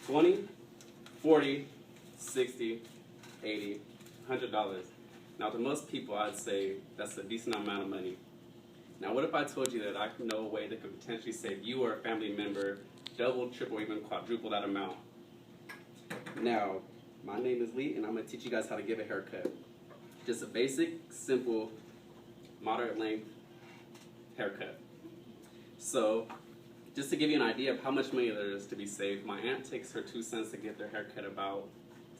$20, $40, $60, $80, $100. Now to most people I'd say that's a decent amount of money. Now what if I told you that I know a way that could potentially save you or a family member double, triple, even quadruple that amount? Now, my name is Lee and I'm going to teach you guys how to give a haircut. Just a basic, simple, moderate length haircut. So, just to give you an idea of how much money there is to be saved, my aunt takes her 2 cents to get their haircut about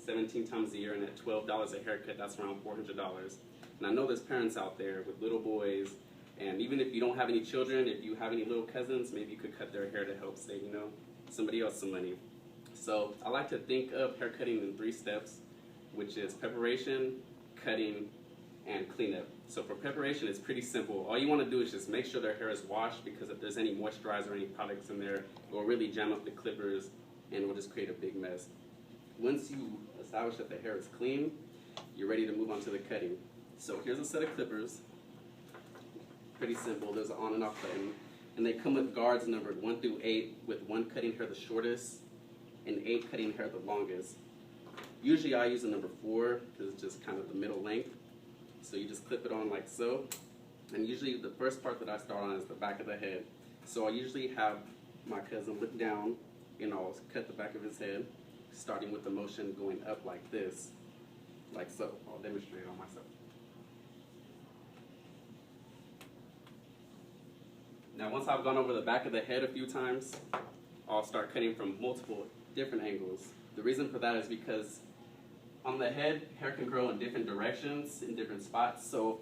17 times a year, and at $12 a haircut, that's around $400. And I know there's parents out there with little boys, and even if you don't have any children, if you have any little cousins, maybe you could cut their hair to help save, somebody else some money. So I like to think of haircutting in 3 steps, which is preparation, cutting, and cleanup. So for preparation, it's pretty simple. All you want to do is just make sure their hair is washed, because if there's any moisturizer or any products in there, it will really jam up the clippers and it will just create a big mess. Once you establish that the hair is clean, you're ready to move on to the cutting. So here's a set of clippers. Pretty simple. There's an on and off button. And they come with guards numbered 1 through 8, with 1 cutting hair the shortest and 8 cutting hair the longest. Usually I use the number 4 because it's just kind of the middle length. So you just clip it on like so. And usually the first part that I start on is the back of the head. So I usually have my cousin look down and I'll cut the back of his head, starting with the motion going up like this, like so. I'll demonstrate on myself. Now once I've gone over the back of the head a few times, I'll start cutting from multiple different angles. The reason for that is because on the head, hair can grow in different directions, in different spots. So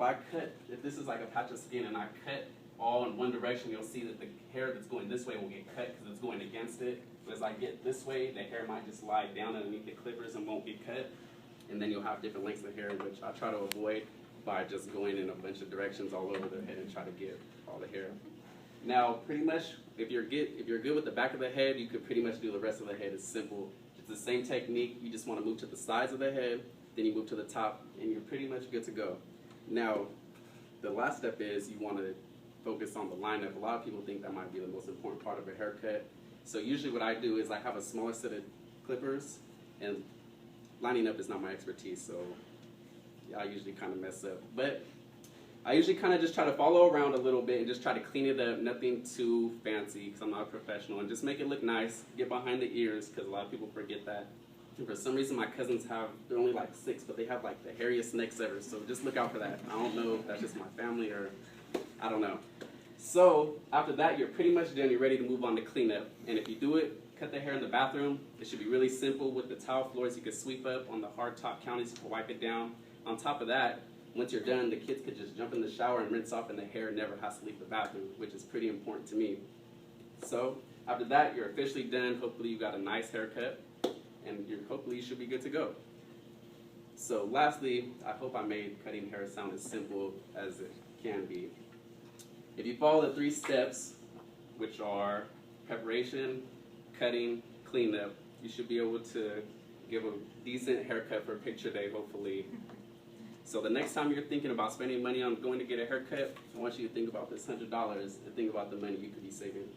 if this is like a patch of skin and I cut all in one direction, you'll see that the hair that's going this way will get cut because it's going against it. But as I get this way, the hair might just lie down underneath the clippers and won't get cut. And then you'll have different lengths of hair, which I try to avoid by just going in a bunch of directions all over their head and try to get all the hair. Now, pretty much, if you're good with the back of the head, you could pretty much do the rest of the head. It's simple. It's the same technique. You just want to move to the sides of the head, then you move to the top, and you're pretty much good to go. Now, the last step is you want to focus on the lineup. A lot of people think that might be the most important part of a haircut. So usually what I do is I have a smaller set of clippers, and lining up is not my expertise, so yeah, I usually kind of mess up. But I usually kind of just try to follow around a little bit and just try to clean it up, nothing too fancy because I'm not a professional, and just make it look nice, get behind the ears because a lot of people forget that. And for some reason my cousins they're only like 6, but they have like the hairiest necks ever, so just look out for that. I don't know if that's just my family or I don't know. So after that, you're pretty much done, you're ready to move on to cleanup. And if you do it, cut the hair in the bathroom. It should be really simple with the tile floors. You can sweep up on the hard top counties, you can wipe it down. On top of that, once you're done, the kids could just jump in the shower and rinse off, and the hair never has to leave the bathroom, which is pretty important to me. So after that, you're officially done. Hopefully you got a nice haircut, and hopefully you should be good to go. So lastly, I hope I made cutting hair sound as simple as it can be. If you follow the 3 steps, which are preparation, cutting, cleanup, you should be able to give a decent haircut for picture day, hopefully. So the next time you're thinking about spending money on going to get a haircut, I want you to think about this $100 and think about the money you could be saving.